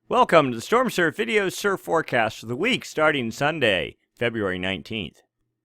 Welcome to the Stormsurf video surf forecast for the week starting Sunday, February 19th.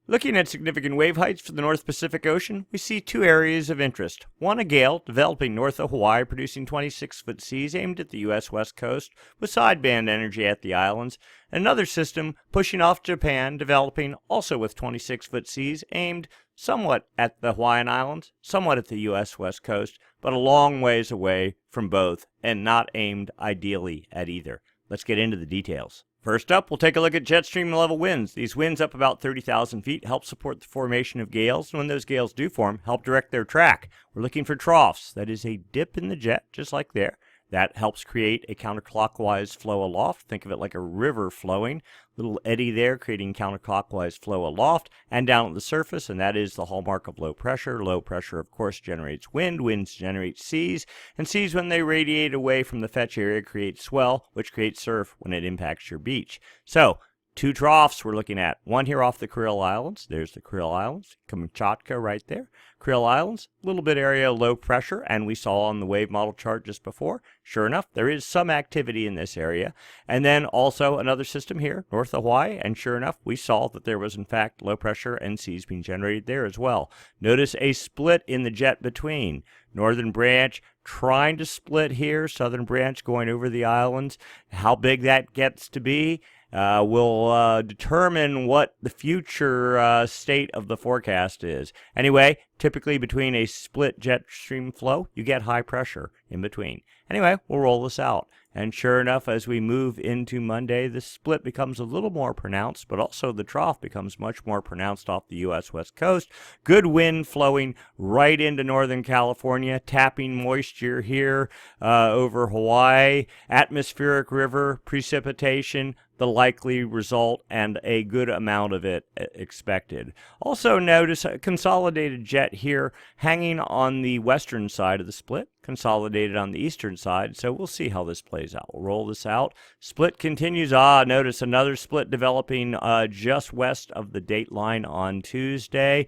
Looking at significant wave heights for the North Pacific Ocean, we see two areas of interest. One, a gale developing north of Hawaii, producing 26-foot seas aimed at the U.S. west coast with sideband energy at the islands. Another system pushing off Japan, developing also with 26-foot seas aimed somewhat at the Hawaiian Islands, somewhat at the U.S. west coast, but a long ways away from both and not aimed ideally at either. Let's get into the details. First up, we'll take a look at jet stream level winds. These winds up about 30,000 feet help support the formation of gales, and when those gales do form, help direct their track. We're looking for troughs. That is a dip in the jet, just like there. That helps create a counterclockwise flow aloft. Think of it like a river flowing. Little eddy there, creating counterclockwise flow aloft and down at the surface, and that is the hallmark of low pressure. Low pressure, of course, generates wind. Winds generate seas, and seas, when they radiate away from the fetch area, create swell, which creates surf when it impacts your beach. So, two troughs we're looking at. One here off the Kuril Islands. There's the Kuril Islands. Kamchatka right there. Kuril Islands, a little bit area low pressure, and we saw on the wave model chart just before. Sure enough, there is some activity in this area. And then also another system here, north of Hawaii, and sure enough, we saw that there was in fact low pressure and seas being generated there as well. Notice a split in the jet between. Northern branch trying to split here, southern branch going over the islands. How big that gets to be will determine what the future state of the forecast is. Anyway, typically between a split jet stream flow, you get high pressure in between. Anyway, we'll roll this out. And sure enough, as we move into Monday, the split becomes a little more pronounced, but also the trough becomes much more pronounced off the U.S. West Coast. Good wind flowing right into Northern California, tapping moisture here over Hawaii, atmospheric river, precipitation, the likely result, and a good amount of it expected. Also notice a consolidated jet here hanging on the western side of the split, consolidated on the eastern side, so we'll see how this plays out. We'll roll this out. Split continues. Notice another split developing just west of the date line on Tuesday.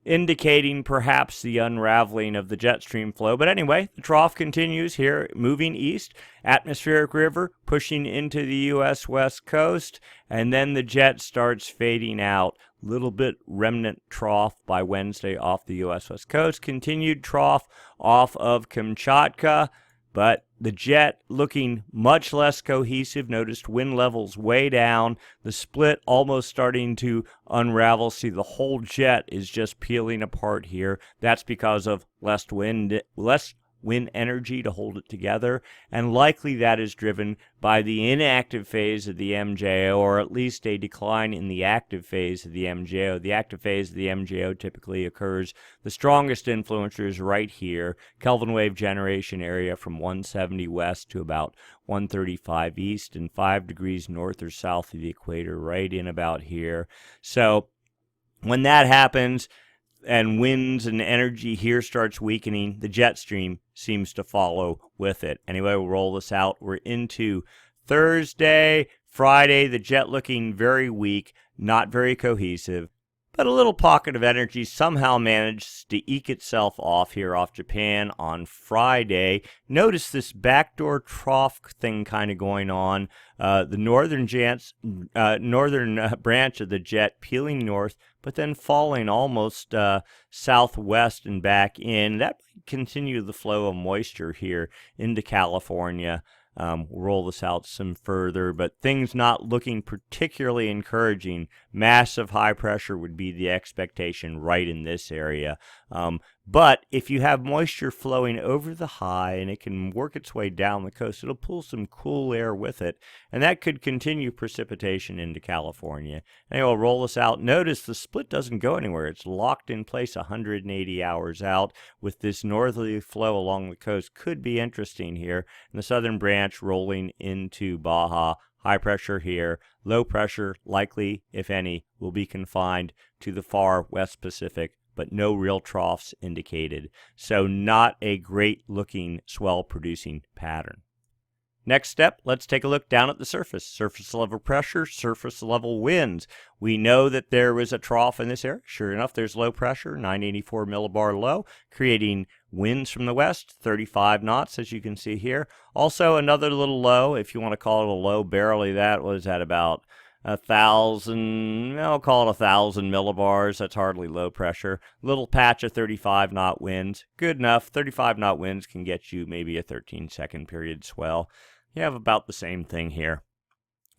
Indicating perhaps the unraveling of the jet stream flow. But anyway, the trough continues here, moving east, atmospheric river pushing into the U.S. West Coast, and then the jet starts fading out. Little bit remnant trough by Wednesday off the U.S. West Coast, continued trough off of Kamchatka, but the jet looking much less cohesive. Noticed wind levels way down. The split almost starting to unravel. See, the whole jet is just peeling apart here. That's because of less wind energy to hold it together, and likely that is driven by the inactive phase of the MJO, or at least a decline in the active phase of the MJO. The active phase of the MJO typically occurs, the strongest influencers right here, Kelvin wave generation area from 170 west to about 135 east and 5 degrees north or south of the equator, right in about here. So when that happens, and winds and energy here starts weakening, the jet stream seems to follow with it. Anyway, we'll roll this out. We're into Thursday, Friday, the jet looking very weak, not very cohesive, but a little pocket of energy somehow managed to eke itself off here off Japan on Friday. Notice this backdoor trough thing kind of going on. The northern branch of the jet peeling north, but then falling almost southwest and back in. That might continue the flow of moisture here into California. We'll roll this out some further, but things not looking particularly encouraging. Massive high pressure would be the expectation right in this area. But if you have moisture flowing over the high and it can work its way down the coast, it'll pull some cool air with it, and that could continue precipitation into California. Anyway, we'll roll this out. Notice the split doesn't go anywhere. It's locked in place 180 hours out with this northerly flow along the coast. Could be interesting here. And the southern branch rolling into Baja. High pressure here. Low pressure, likely, if any, will be confined to the far West Pacific, but no real troughs indicated. So not a great looking swell producing pattern. Next step, let's take a look down at the surface. Surface level pressure, surface level winds. We know that there was a trough in this area. Sure enough, there's low pressure, 984 millibar low, creating winds from the west, 35 knots, as you can see here. Also, another little low, if you want to call it a low, barely, that was at about 1,000, I'll call it 1,000 millibars. That's hardly low pressure. Little patch of 35 knot winds. Good enough. 35 knot winds can get you maybe a 13-second period swell. You have about the same thing here.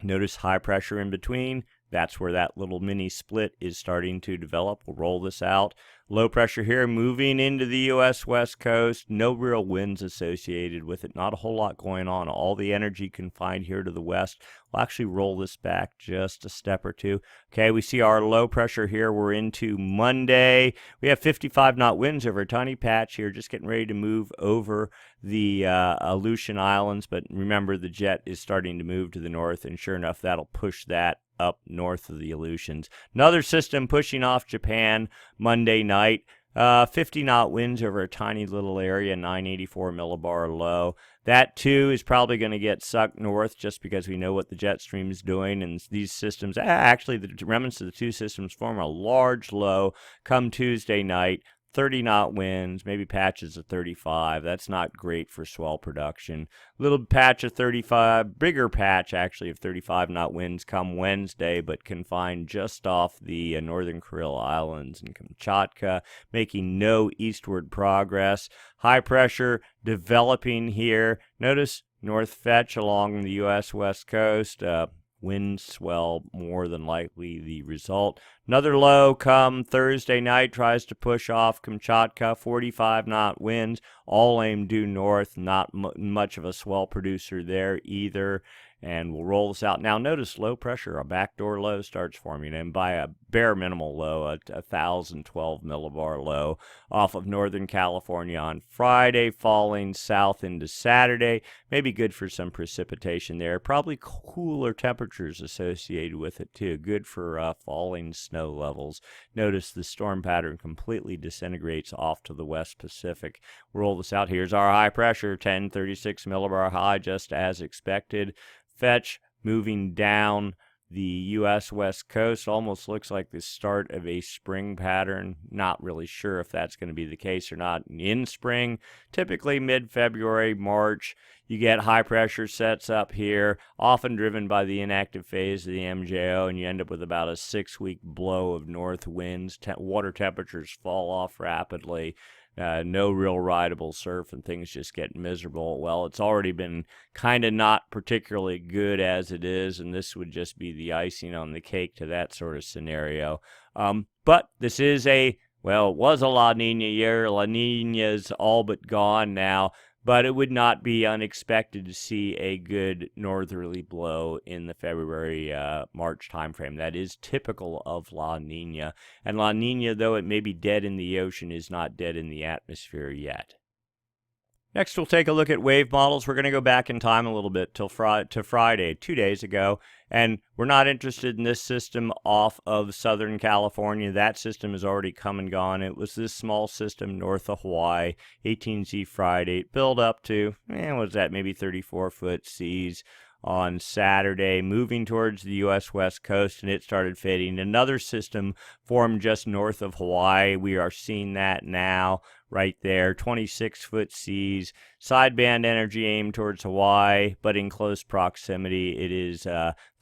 Notice high pressure in between. That's where that little mini split is starting to develop. We'll roll this out. Low pressure here moving into the U.S. West Coast. No real winds associated with it. Not a whole lot going on. All the energy confined here to the west. We'll actually roll this back just a step or two. Okay, we see our low pressure here. We're into Monday. We have 55 knot winds over a tiny patch here, just getting ready to move over the Aleutian Islands. But remember, the jet is starting to move to the north, and sure enough, that'll push that up north of the Aleutians. Another system pushing off Japan Monday night. 50 knot winds over a tiny little area, 984 millibar low. That too is probably going to get sucked north just because we know what the jet stream is doing. And these systems, actually the remnants of the two systems form a large low come Tuesday night. 30 knot winds, maybe patches of 35. That's not great for swell production. Little patch of 35, bigger patch actually of 35 knot winds come Wednesday, but confined just off the northern Kuril Islands and Kamchatka, making no eastward progress. High pressure developing here. Notice north fetch along the U.S. West Coast. Wind swell more than likely the result. Another low come Thursday night tries to push off Kamchatka. 45 knot winds, all aimed due north. Not much of a swell producer there either. And we'll roll this out. Now notice low pressure, a backdoor low starts forming, and by a bare minimal low, a 1,012 millibar low off of Northern California on Friday, falling south into Saturday. Maybe good for some precipitation there. Probably cooler temperatures associated with it too. Good for falling snow levels. Notice the storm pattern completely disintegrates off to the West Pacific. Roll this out. Here's our high pressure, 1036 millibar high, just as expected. Fetch moving down the U.S. West Coast. Almost looks like the start of a spring pattern. Not really sure if that's going to be the case or not. In spring, typically mid-February, March, you get high pressure sets up here, often driven by the inactive phase of the MJO, and you end up with about a 6-week blow of north winds. Water temperatures fall off rapidly. No real rideable surf, and things just get miserable. Well, it's already been kind of not particularly good as it is, and this would just be the icing on the cake to that sort of scenario. But this is it was a La Nina year. La Nina's all but gone now, but it would not be unexpected to see a good northerly blow in the February-March timeframe. That is typical of La Nina. And La Nina, though it may be dead in the ocean, is not dead in the atmosphere yet. Next, we'll take a look at wave models. We're going to go back in time a little bit to Friday, 2 days ago. And we're not interested in this system off of Southern California. That system has already come and gone. It was this small system north of Hawaii, 18Z Friday. It built up to, maybe 34-foot seas on Saturday, moving towards the U.S. West Coast, and it started fading. Another system formed just north of Hawaii. We are seeing that now right there, 26-foot seas, sideband energy aimed towards Hawaii, but in close proximity. It is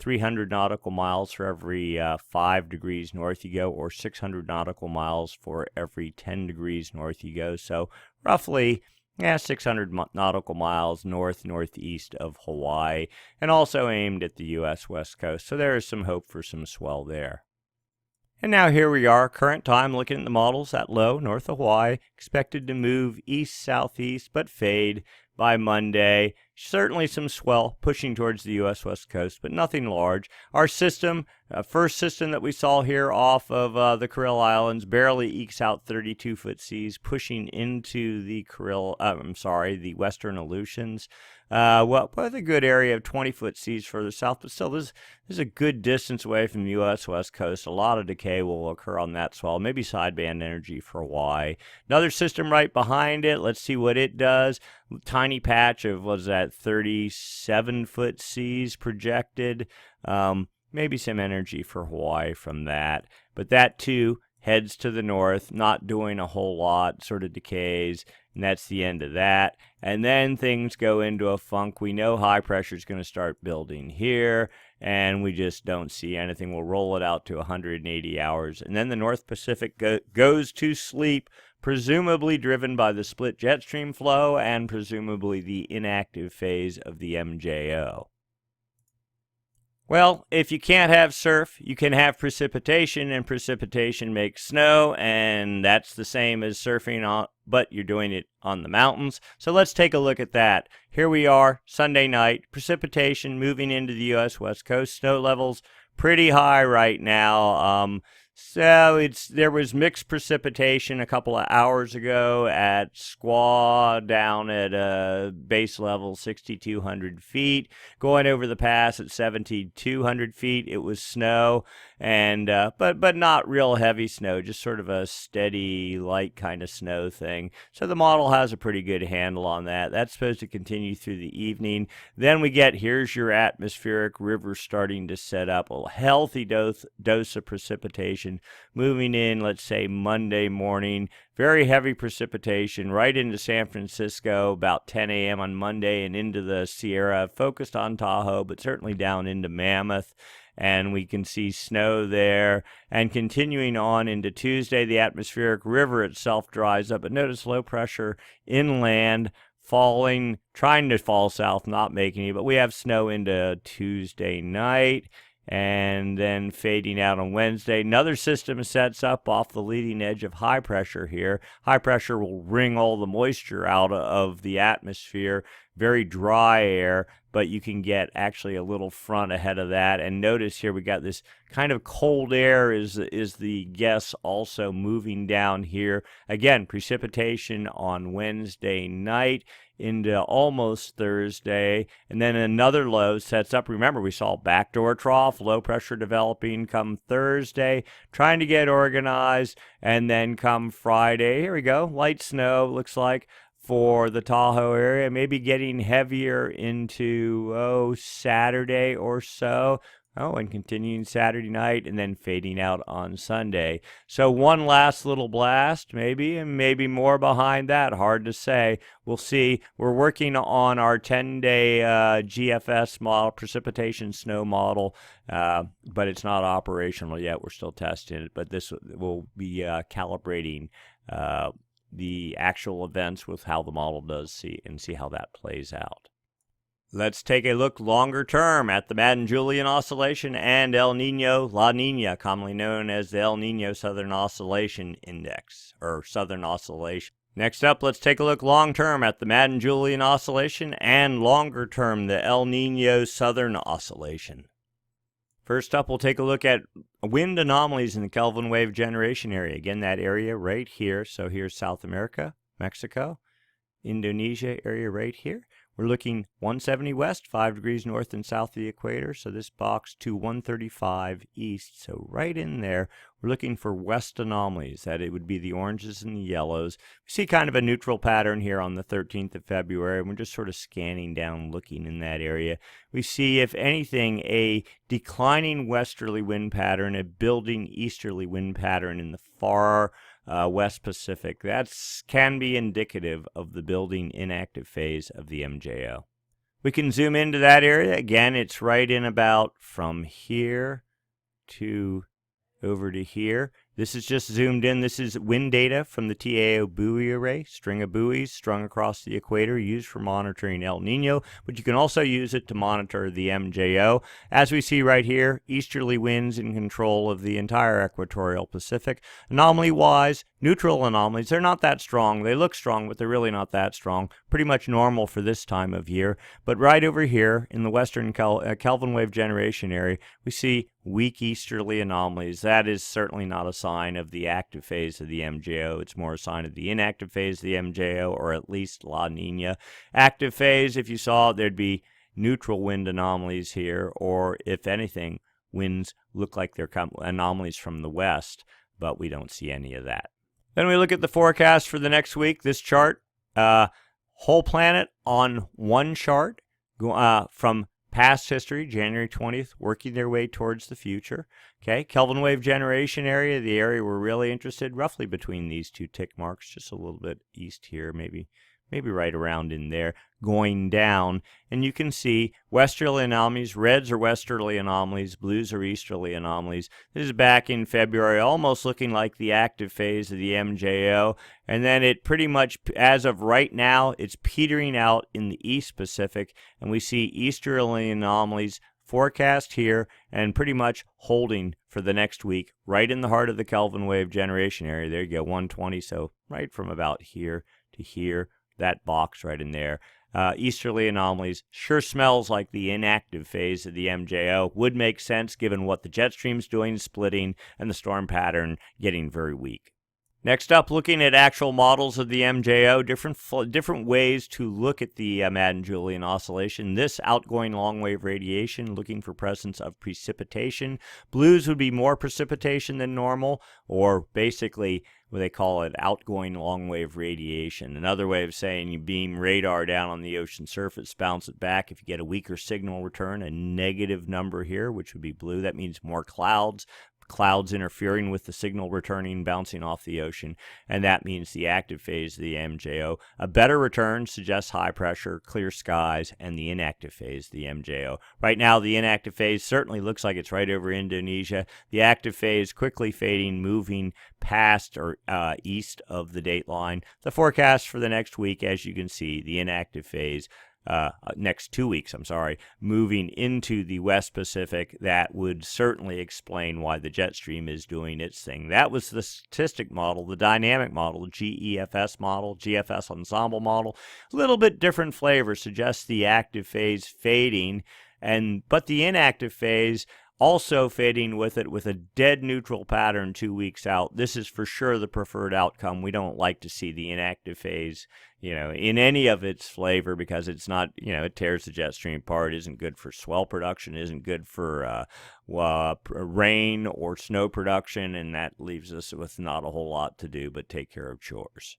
300 nautical miles for every 5 degrees north you go, or 600 nautical miles for every 10 degrees north you go. So roughly 600 nautical miles northeast of Hawaii, and also aimed at the U.S. West Coast. So there is some hope for some swell there. And now here we are, current time, looking at the models at low north of Hawaii, expected to move east-southeast but fade by Monday. Certainly some swell pushing towards the U.S. West Coast, but nothing large. Our system, first system that we saw here off of the Kuril Islands, barely ekes out 32-foot seas, pushing into the the Western Aleutians. Well, with a good area of 20-foot seas further south, but still, this is a good distance away from the U.S. West Coast. A lot of decay will occur on that swell, maybe sideband energy for Hawaii. Another system right behind it, let's see what it does. Tiny patch of, what is that, 37-foot seas projected. Maybe some energy for Hawaii from that, but that too heads to the north, not doing a whole lot, sort of decays, and that's the end of that. And then things go into a funk. We know high pressure is going to start building here, and we just don't see anything. We'll roll it out to 180 hours, and then the North Pacific goes to sleep, presumably driven by the split jet stream flow and presumably the inactive phase of the MJO. Well, if you can't have surf, you can have precipitation, and precipitation makes snow, and that's the same as surfing, but you're doing it on the mountains. So let's take a look at that. Here we are, Sunday night, precipitation moving into the U.S. West Coast. Snow levels pretty high right now. So there was mixed precipitation a couple of hours ago at Squaw down at base level 6,200 feet. Going over the pass at 7,200 feet, it was snow, and but not real heavy snow, just sort of a steady, light kind of snow thing. So the model has a pretty good handle on that. That's supposed to continue through the evening. Then we get, here's your atmospheric river starting to set up, a healthy dose of precipitation moving in, let's say, Monday morning. Very heavy precipitation right into San Francisco about 10 a.m. on Monday and into the Sierra, focused on Tahoe, but certainly down into Mammoth. And we can see snow there. And continuing on into Tuesday, the atmospheric river itself dries up. But notice low pressure inland falling, trying to fall south, not making it. But we have snow into Tuesday night, and then fading out on Wednesday. Another system sets up off the leading edge of high pressure here. High pressure will wring all the moisture out of the atmosphere, very dry air, but you can get actually a little front ahead of that. And notice here we got this kind of cold air is the guess also moving down here. Again, precipitation on Wednesday night into almost Thursday, and then another low sets up. Remember, we saw backdoor trough, low pressure developing come Thursday, trying to get organized, and then come Friday, here we go, light snow, looks like, for the Tahoe area, maybe getting heavier into, Saturday or so. And continuing Saturday night, and then fading out on Sunday. So one last little blast, maybe, and maybe more behind that. Hard to say. We'll see. We're working on our 10-day GFS model, precipitation snow model, but it's not operational yet. We're still testing it, but this will be calibrating the actual events with how the model does see how that plays out. Let's take a look longer term at the Madden-Julian Oscillation and El Niño La Niña, commonly known as the El Niño Southern Oscillation Index, or Southern Oscillation. Next up, let's take a look long term at the Madden-Julian Oscillation and longer term, the El Niño Southern Oscillation. First up, we'll take a look at wind anomalies in the Kelvin wave generation area. Again, that area right here. So here's South America, Mexico, Indonesia area right here. We're looking 170 west, 5 degrees north and south of the equator, so this box to 135 east, so right in there. We're looking for west anomalies, that it would be the oranges and the yellows. We see kind of a neutral pattern here on the 13th of February. We're just sort of scanning down, looking in that area. We see, if anything, a declining westerly wind pattern, a building easterly wind pattern in the far West Pacific. That can be indicative of the building inactive phase of the MJO. We can zoom into that area. Again, it's right in about from here to over to here. This is just zoomed in. This is wind data from the TAO buoy array, string of buoys strung across the equator used for monitoring El Nino, but you can also use it to monitor the MJO. As we see right here, easterly winds in control of the entire equatorial Pacific. Anomaly-wise, Neutral anomalies, they're not that strong. They look strong, but they're really not that strong. Pretty much normal for this time of year. But right over here in the western Kelvin wave generation area, we see weak easterly anomalies. That is certainly not a sign of the active phase of the MJO. It's more a sign of the inactive phase of the MJO, or at least La Nina. Active phase, if you saw it, there'd be neutral wind anomalies here, or if anything, winds look like they're anomalies from the west, but we don't see any of that. Then we look at the forecast for the next week. This chart, whole planet on one chart from past history, January 20th, working their way towards the future. Okay, Kelvin wave generation area, the area we're really interested, roughly between these two tick marks, just a little bit east here, maybe right around in there, going down. And you can see westerly anomalies, reds are westerly anomalies, blues are easterly anomalies. This is back in February, almost looking like the active phase of the MJO. And then it pretty much, as of right now, it's petering out in the East Pacific. And we see easterly anomalies forecast here and pretty much holding for the next week, right in the heart of the Kelvin wave generation area. There you go, 120, so right from about here to here. That box right in there. Easterly anomalies sure smells like the inactive phase of the MJO. Would make sense given what the jet stream's doing, splitting, and the storm pattern getting very weak. Next up, looking at actual models of the MJO, different ways to look at the Madden-Julian oscillation. This outgoing long-wave radiation, looking for presence of precipitation. Blues would be more precipitation than normal, or basically what they call it outgoing long-wave radiation. Another way of saying you beam radar down on the ocean surface, bounce it back. If you get a weaker signal return, a negative number here, which would be blue, that means more clouds interfering with the signal returning, bouncing off the ocean, and that means the active phase of the MJO. A better return suggests high pressure, clear skies, and the inactive phase of the MJO. Right now, the inactive phase certainly looks like it's right over Indonesia. The active phase quickly fading, moving past or east of the date line. The forecast for the next week, as you can see, the inactive phase next 2 weeks, moving into the West Pacific. That would certainly explain why the jet stream is doing its thing. That was the statistic model, the dynamic model, GEFS model, GFS ensemble model. A little bit different flavor, suggests the active phase fading, but the inactive phase also fading with it with a dead neutral pattern 2 weeks out. This is for sure the preferred outcome. We don't like to see the inactive phase, in any of its flavor, because it's not, it tears the jet stream apart, isn't good for swell production, isn't good for rain or snow production, and that leaves us with not a whole lot to do but take care of chores.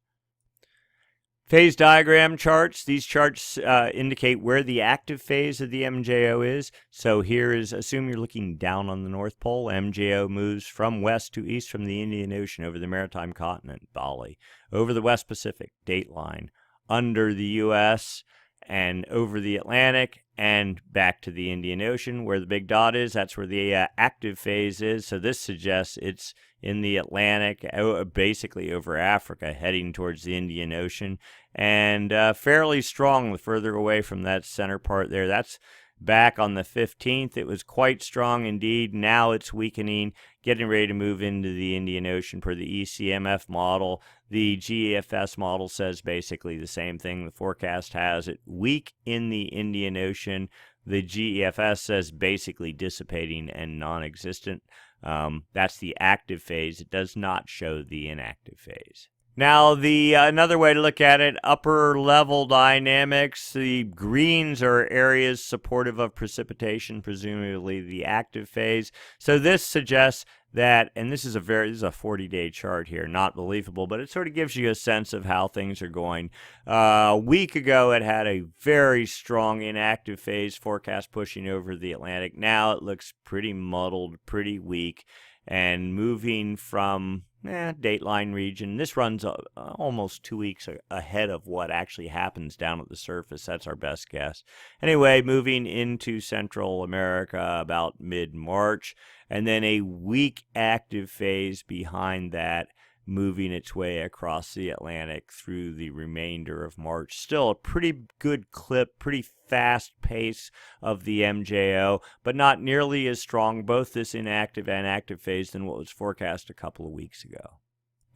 Phase diagram charts. These charts indicate where the active phase of the MJO is. So here is, assume you're looking down on the North Pole. MJO moves from west to east from the Indian Ocean over the maritime continent, Bali, over the West Pacific, dateline, under the U.S., and over the Atlantic, and back to the Indian Ocean, where the big dot is. That's where the active phase is. So this suggests it's in the Atlantic, basically over Africa, heading towards the Indian Ocean, and fairly strong the further away from that center part there. That's back on the 15th. It was quite strong indeed. Now it's weakening, getting ready to move into the Indian Ocean per the ECMF model. The GEFS model says basically the same thing. The forecast has it weak in the Indian Ocean. The GEFS says basically dissipating and non-existent. That's the active phase. It does not show the inactive phase. Now, the another way to look at it, upper level dynamics. The greens are areas supportive of precipitation, presumably the active phase. So this suggests that, and this is a 40-day chart here, not believable, but it sort of gives you a sense of how things are going. A week ago, it had a very strong inactive phase forecast pushing over the Atlantic. Now it looks pretty muddled, pretty weak, and moving from dateline region. This runs almost 2 weeks ahead of what actually happens down at the surface. That's our best guess. Anyway, moving into Central America about mid-March, and then a weak active phase behind that, moving its way across the Atlantic through the remainder of March. Still a pretty good clip, pretty fast pace of the MJO, but not nearly as strong, both this inactive and active phase, than what was forecast a couple of weeks ago.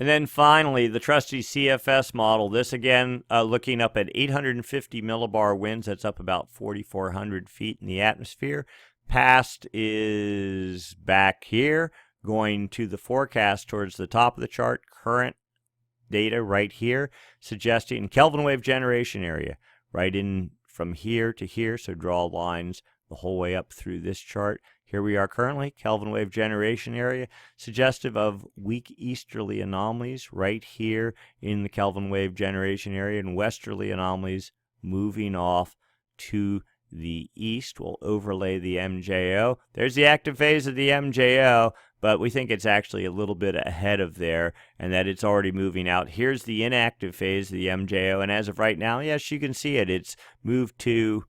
And then finally, the trusty CFS model. This again, looking up at 850 millibar winds. That's up about 4,400 feet in the atmosphere. Past is back here, going to the forecast towards the top of the chart. Current data right here, suggesting Kelvin wave generation area right in from here to here. So draw lines the whole way up through this chart. Here we are currently, Kelvin wave generation area, suggestive of weak easterly anomalies right here in the Kelvin wave generation area, and westerly anomalies moving off to the east. We'll overlay the MJO. There's the active phase of the MJO, but we think it's actually a little bit ahead of there and that it's already moving out. Here's the inactive phase of the MJO, and as of right now, yes, you can see it. It's moved to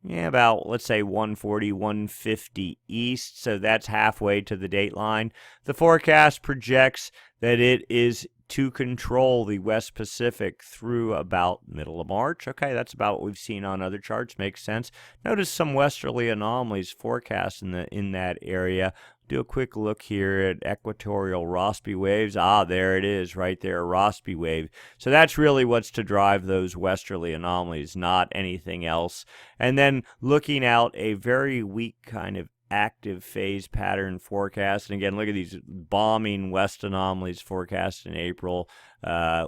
about, let's say, 140, 150 east, so that's halfway to the date line. The forecast projects that it is to control the West Pacific through about middle of March. Okay, that's about what we've seen on other charts. Makes sense. Notice some westerly anomalies forecast in that area. Do a quick look here at equatorial Rossby waves. There it is right there, Rossby wave. So that's really what's to drive those westerly anomalies, not anything else. And then looking out a very weak kind of active phase pattern forecast. And again, look at these bombing west anomalies forecast in April.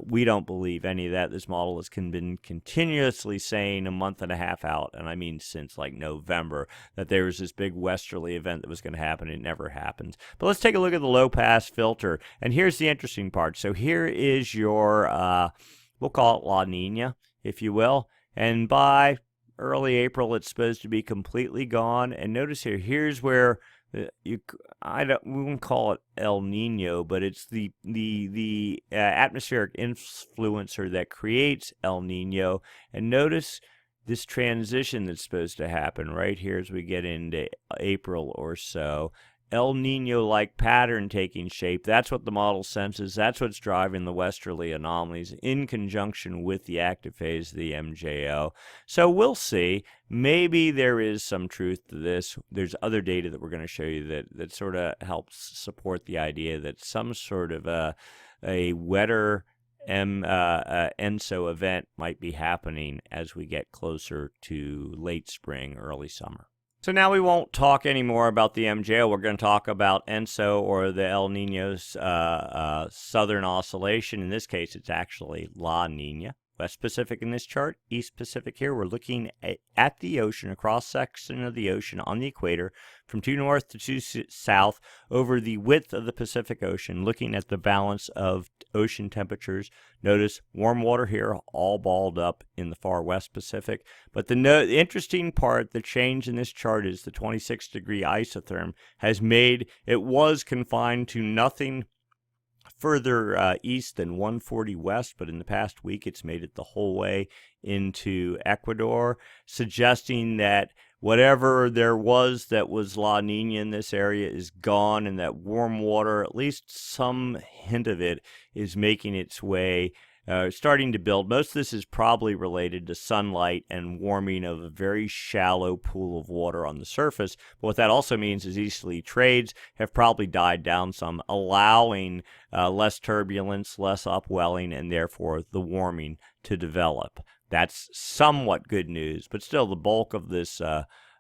We don't believe any of that. This model has been continuously saying a month and a half out, and I mean since like November, that there was this big westerly event that was going to happen. It never happens. But let's take a look at the low pass filter. And here's the interesting part. So here is your, we'll call it La Nina, if you will. And by early April, it's supposed to be completely gone. And notice here, here's where we wouldn't call it El Nino, but it's the atmospheric influencer that creates El Nino. And notice this transition that's supposed to happen right here as we get into April or so. El Nino-like pattern taking shape. That's what the model senses. That's what's driving the westerly anomalies in conjunction with the active phase of the MJO. So we'll see. Maybe there is some truth to this. There's other data that we're going to show you that sort of helps support the idea that some sort of a wetter ENSO event might be happening as we get closer to late spring, early summer. So now we won't talk anymore about the MJO. We're going to talk about ENSO, or the El Nino's southern oscillation. In this case, it's actually La Nina. West Pacific in this chart, East Pacific here. We're looking at the ocean, a cross-section of the ocean on the equator, from due north to due south, over the width of the Pacific Ocean, looking at the balance of ocean temperatures. Notice warm water here, all balled up in the far West Pacific. But the interesting part, the change in this chart, is the 26-degree isotherm has made, it was confined to nothing further east than 140 west, but in the past week it's made it the whole way into Ecuador, suggesting that whatever there was that was La Nina in this area is gone, and that warm water, at least some hint of it, is making its way, starting to build. Most of this is probably related to sunlight and warming of a very shallow pool of water on the surface. But what that also means is easterly trades have probably died down some, allowing less turbulence, less upwelling, and therefore the warming to develop. That's somewhat good news, but still the bulk of this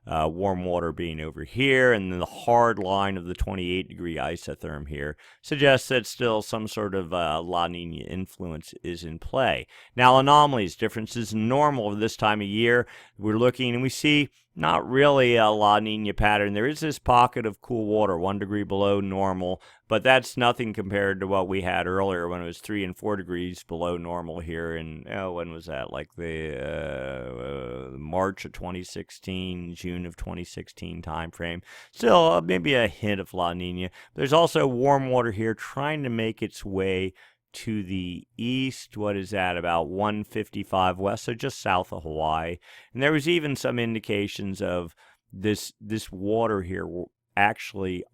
warm water being over here, and then the hard line of the 28-degree isotherm here suggests that still some sort of La Nina influence is in play. Now, anomalies, differences in normal this time of year, we're looking and we see not really a La Nina pattern. There is this pocket of cool water, 1 degree below normal, but that's nothing compared to what we had earlier when it was 3 and 4 degrees below normal here in, when was that? Like the March of 2016, June of 2016 time frame. Still, maybe a hint of La Nina. There's also warm water here trying to make its way to the east. What is that? About 155 west, so just south of Hawaii. And there was even some indications of this water here actually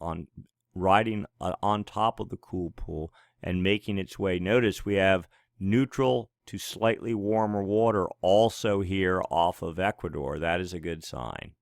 riding on top of the cool pool and making its way. Notice we have neutral to slightly warmer water also here off of Ecuador. That is a good sign.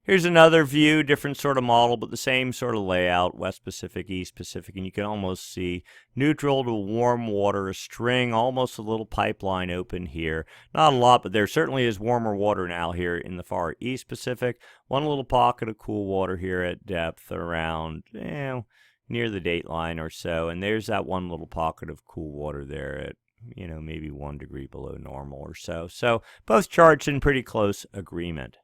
Here's another view, different sort of model, but the same sort of layout, West Pacific, East Pacific, and you can almost see neutral to warm water, a string, almost a little pipeline open here. Not a lot, but there certainly is warmer water now here in the far East Pacific. One little pocket of cool water here at depth around, near the date line or so, and there's that one little pocket of cool water there at, maybe 1 degree below normal or so. So both charts in pretty close agreement.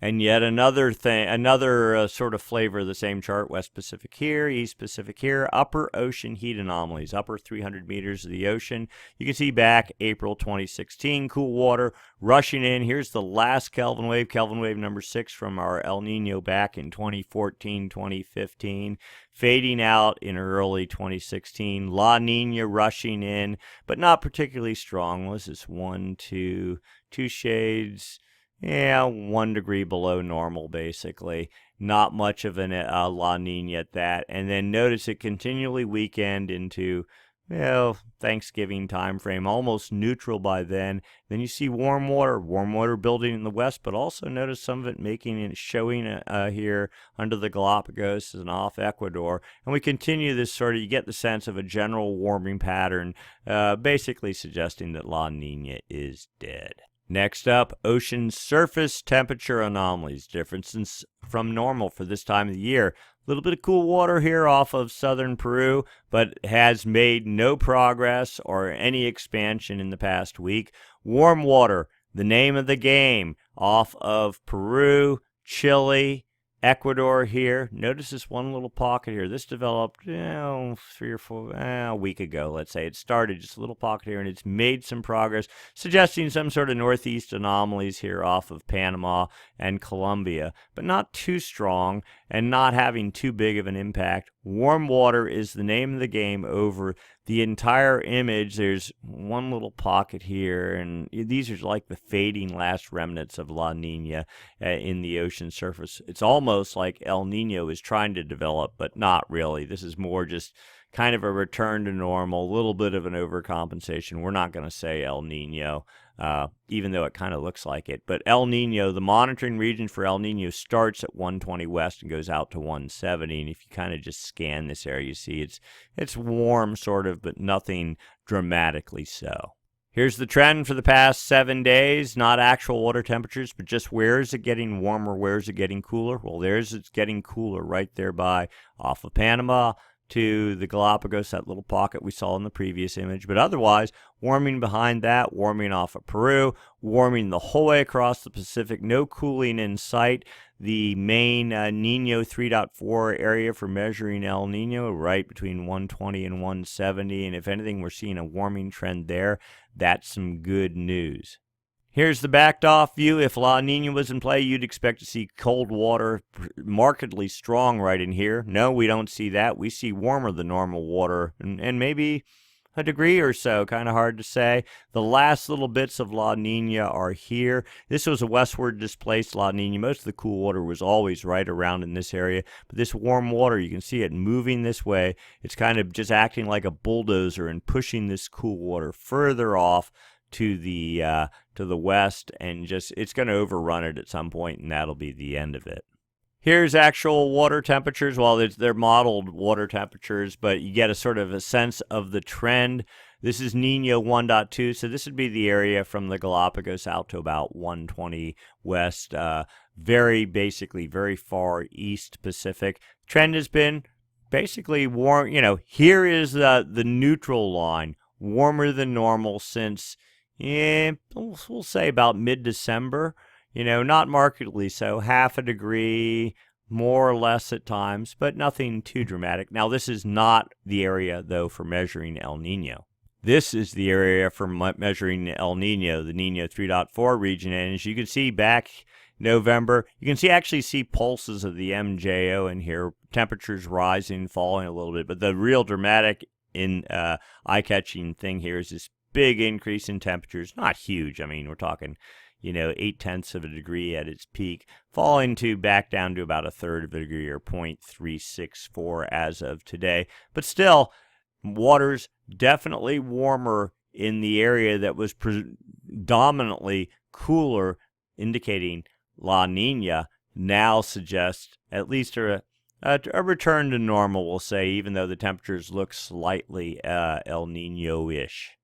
And yet another thing, another sort of flavor of the same chart, West Pacific here, East Pacific here, upper ocean heat anomalies, upper 300 meters of the ocean. You can see back April 2016, cool water rushing in. Here's the last Kelvin wave number 6 from our El Nino back in 2014, 2015, fading out in early 2016. La Nina rushing in, but not particularly strong. Was this 2 shades? 1 degree below normal, basically. Not much of an La Nina at that. And then notice it continually weakened into, Thanksgiving time frame, almost neutral by then. Then you see warm water building in the west, but also notice some of it showing here under the Galapagos and off Ecuador. And we continue this you get the sense of a general warming pattern, basically suggesting that La Nina is dead. Next up, ocean surface temperature anomalies, differences from normal for this time of the year. A little bit of cool water here off of southern Peru, but has made no progress or any expansion in the past week. Warm water, the name of the game, off of Peru, Chile, Ecuador here. Notice this one little pocket here. This developed, 3 or 4, a week ago, let's say. It started just a little pocket here, and it's made some progress, suggesting some sort of northeast anomalies here off of Panama and Colombia, but not too strong and not having too big of an impact. Warm water is the name of the game over the entire image. There's one little pocket here, and these are like the fading last remnants of La Nina in the ocean surface. It's almost like El Nino is trying to develop, but not really. This is more just kind of a return to normal, a little bit of an overcompensation. We're not going to say El Nino, even though it kind of looks like it. But El Nino, the monitoring region for El Nino starts at 120 west and goes out to 170. And if you kind of just scan this area, you see it's warm sort of, but nothing dramatically so. Here's the trend for the past 7 days, not actual water temperatures, but just where is it getting warmer, where is it getting cooler? Well, it's getting cooler right there off of Panama to the Galapagos, that little pocket we saw in the previous image. But otherwise, warming behind that, warming off of Peru, warming the whole way across the Pacific, no cooling in sight. The main Nino 3.4 area for measuring El Nino, right between 120 and 170. And if anything, we're seeing a warming trend there. That's some good news. Here's the backed off view. If La Nina was in play, you'd expect to see cold water markedly strong right in here. No, we don't see that. We see warmer than normal water, and maybe a degree or so, kind of hard to say. The last little bits of La Nina are here. This was a westward displaced La Nina. Most of the cool water was always right around in this area, but this warm water, you can see it moving this way. It's kind of just acting like a bulldozer and pushing this cool water further off to the west, and it's going to overrun it at some point, and that'll be the end of it. Here's actual water temperatures. Well, they're modeled water temperatures, but you get a sort of a sense of the trend. This is Nino 1.2, so this would be the area from the Galapagos out to about 120 west, basically very far East Pacific. Trend has been basically warm. Here is the neutral line, warmer than normal since, we'll say about mid-December. Not markedly so, half a degree, more or less at times, but nothing too dramatic. Now, this is not the area, though, for measuring El Nino. This is the area for measuring El Nino, the Nino 3.4 region. And as you can see back November, you can actually see pulses of the MJO in here, temperatures rising, falling a little bit. But the real dramatic eye-catching thing here is this big increase in temperatures. Not huge. I mean, we're talking 0.8 of a degree at its peak, falling back down to about 1/3 of a degree, or 0.364 as of today. But still, water's definitely warmer in the area that was predominantly cooler, indicating La Nina, now suggest at least a return to normal, we'll say, even though the temperatures look slightly El Nino-ish.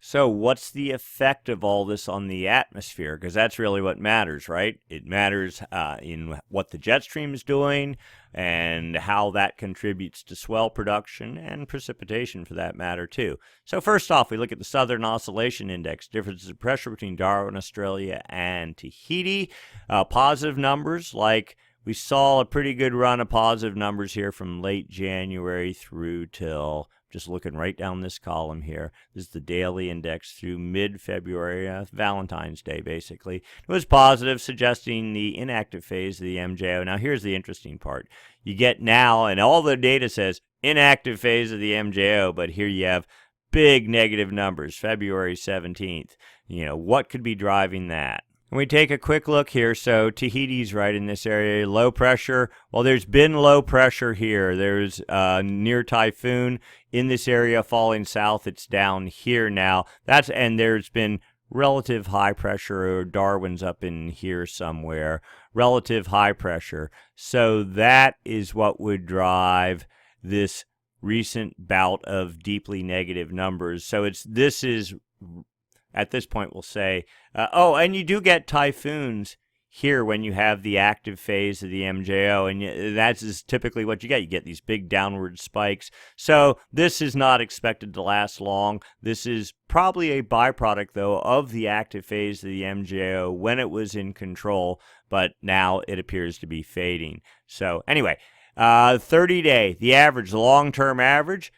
So what's the effect of all this on the atmosphere? Because that's really what matters, right? It matters in what the jet stream is doing and how that contributes to swell production and precipitation for that matter too. So first off, we look at the Southern Oscillation Index, differences of pressure between Darwin, Australia and Tahiti. Positive numbers, like we saw a pretty good run of positive numbers here from late January through till, just looking right down this column here. This is the daily index through mid-February, Valentine's Day, basically. It was positive, suggesting the inactive phase of the MJO. Now, here's the interesting part. You get now, and all the data says inactive phase of the MJO, but here you have big negative numbers, February 17th. What could be driving that? And we take a quick look here. So Tahiti's right in this area. Low pressure. Well, there's been low pressure here. There's near typhoon in this area falling south. It's down here now. And there's been relative high pressure. Darwin's up in here somewhere. Relative high pressure. So that is what would drive this recent bout of deeply negative numbers. So this is at this point, we'll say, and you do get typhoons here when you have the active phase of the MJO, and that is typically what you get. You get these big downward spikes. So this is not expected to last long. This is probably a byproduct, though, of the active phase of the MJO when it was in control, but now it appears to be fading. So anyway, 30-day, the average, the long-term average,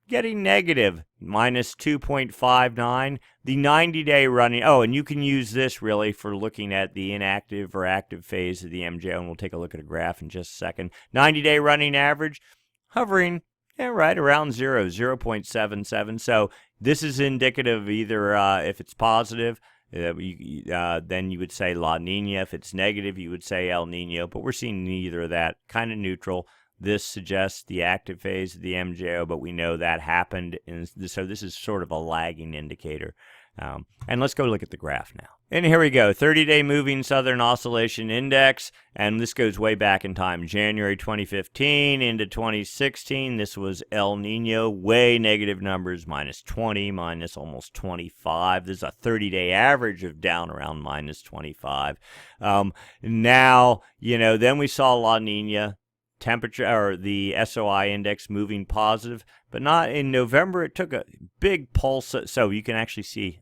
getting negative, minus 2.59. The 90-day running, and you can use this really for looking at the inactive or active phase of the MJO, and we'll take a look at a graph in just a second. 90-day running average, hovering right around 0.77. So this is indicative either if it's positive, then you would say La Nina. If it's negative, you would say El Nino, but we're seeing neither of that, kind of neutral. This suggests the active phase of the MJO, but we know that happened, and so this is sort of a lagging indicator. And let's go look at the graph now. And here we go, 30-day moving Southern Oscillation Index, and this goes way back in time, January 2015 into 2016. This was El Nino, way negative numbers, minus 20, minus almost 25. This is a 30-day average of down around minus 25. Now, then we saw La Nina, temperature, or the SOI index moving positive, but not in November. It took a big pulse. So you can actually see,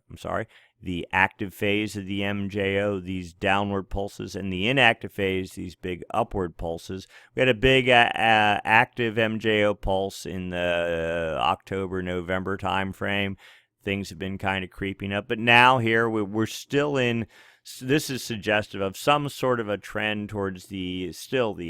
the active phase of the MJO, these downward pulses, and the inactive phase, these big upward pulses. We had a big active MJO pulse in the October-November time frame. Things have been kind of creeping up, but now here we're still in. This is suggestive of some sort of a trend towards the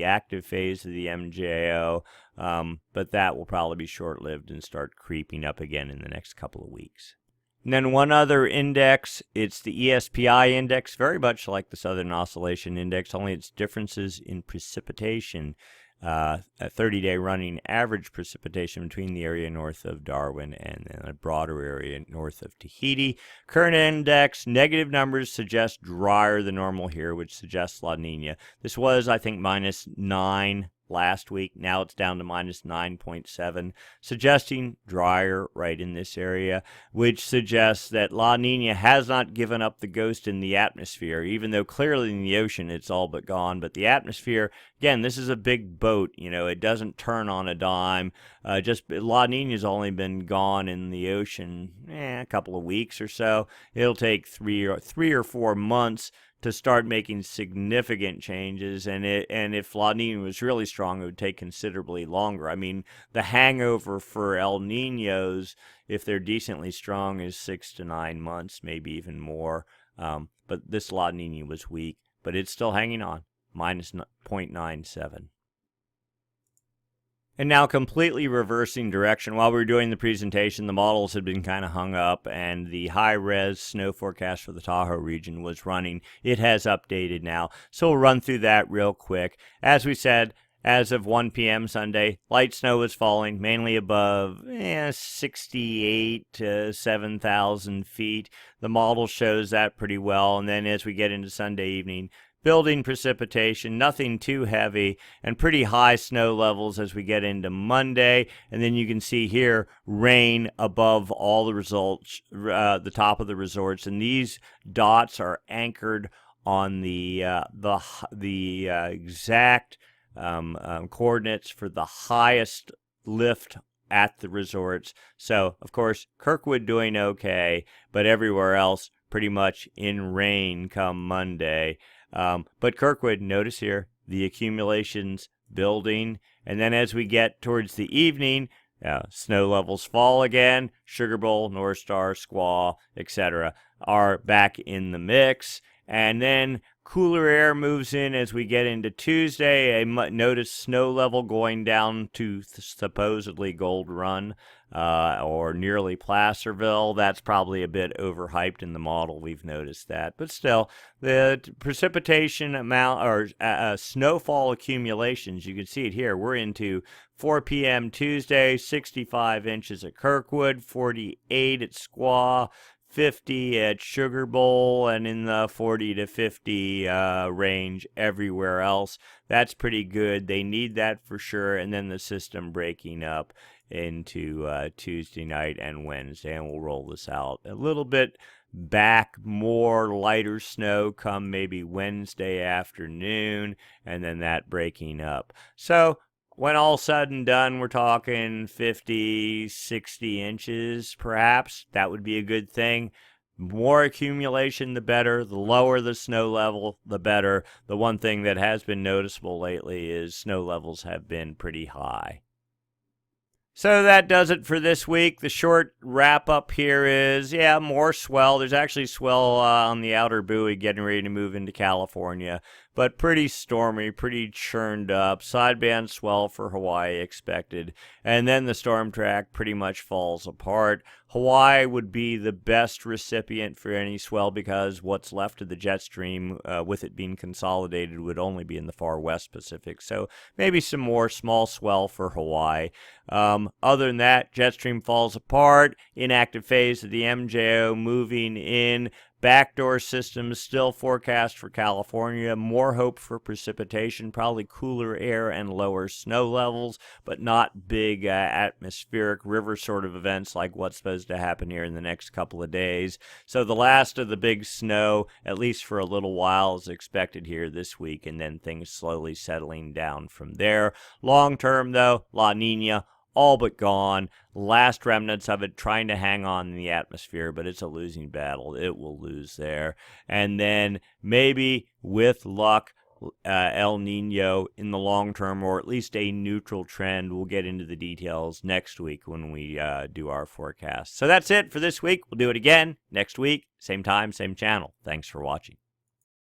active phase of the MJO, but that will probably be short-lived and start creeping up again in the next couple of weeks. And then one other index, it's the ESPI index, very much like the Southern Oscillation Index, only its differences in precipitation. A 30-day running average precipitation between the area north of Darwin and then a broader area north of Tahiti. Current index, negative numbers suggest drier than normal here, which suggests La Nina. This was, I think, minus 9 last week. Now it's down to minus 9.7, suggesting drier right in this area, which suggests that La Nina has not given up the ghost in the atmosphere, even though clearly in the ocean it's all but gone. But the atmosphere, again, this is a big boat. It doesn't turn on a dime. La Nina's only been gone in the ocean a couple of weeks or so. It'll take three or 4 months to start making significant changes, and if La Nina was really strong, it would take considerably longer. I mean, the hangover for El Ninos, if they're decently strong, is 6 to 9 months, maybe even more. But this La Nina was weak, but it's still hanging on, minus 0.97. And now completely reversing direction. While we were doing the presentation, the models had been kind of hung up, and the high-res snow forecast for the Tahoe region was running. It has updated now, so we'll run through that real quick. As we said, as of 1 p.m. Sunday, light snow was falling, mainly above 68 to 7,000 feet. The model shows that pretty well, and then as we get into Sunday evening, building precipitation, nothing too heavy, and pretty high snow levels as we get into Monday. And then you can see here rain above all the results, the top of the resorts, and these dots are anchored on the exact coordinates for the highest lift at the resorts. So, of course, Kirkwood doing okay, but everywhere else pretty much in rain come Monday. But Kirkwood, notice here, the accumulations building, and then as we get towards the evening, snow levels fall again. Sugar Bowl, North Star, Squaw, etc. are back in the mix. And then cooler air moves in as we get into Tuesday. Notice snow level going down to supposedly Gold Run or nearly Placerville. That's probably a bit overhyped in the model. We've noticed that. But still, the precipitation amount or snowfall accumulations, you can see it here. We're into 4 p.m. Tuesday, 65 inches at Kirkwood, 48 at Squaw, 50 at Sugar Bowl, and in the 40 to 50 range everywhere else. That's pretty good. They need that for sure. And then the system breaking up into Tuesday night and Wednesday, and we'll roll this out a little bit back. More lighter snow come maybe Wednesday afternoon, and then that breaking up. So when all said and done, we're talking 50, 60 inches, perhaps. That would be a good thing. More accumulation, the better. The lower the snow level, the better. The one thing that has been noticeable lately is snow levels have been pretty high. So that does it for this week. The short wrap-up here is, more swell. There's actually swell on the outer buoy getting ready to move into California, but pretty stormy, pretty churned up. Sideband swell for Hawaii expected. And then the storm track pretty much falls apart. Hawaii would be the best recipient for any swell because what's left of the jet stream, with it being consolidated, would only be in the far west Pacific. So maybe some more small swell for Hawaii. Other than that, jet stream falls apart. Inactive phase of the MJO moving in. Backdoor systems still forecast for California. More hope for precipitation, probably cooler air and lower snow levels, but not big atmospheric river sort of events like what's supposed to happen here in the next couple of days. So the last of the big snow, at least for a little while, is expected here this week, and then things slowly settling down from there. Long term, though, La Nina all but gone. Last remnants of it trying to hang on in the atmosphere, but it's a losing battle. It will lose there. And then maybe, with luck, El Nino in the long term, or at least a neutral trend. We'll get into the details next week when we do our forecast. So that's it for this week. We'll do it again next week. Same time, same channel. Thanks for watching.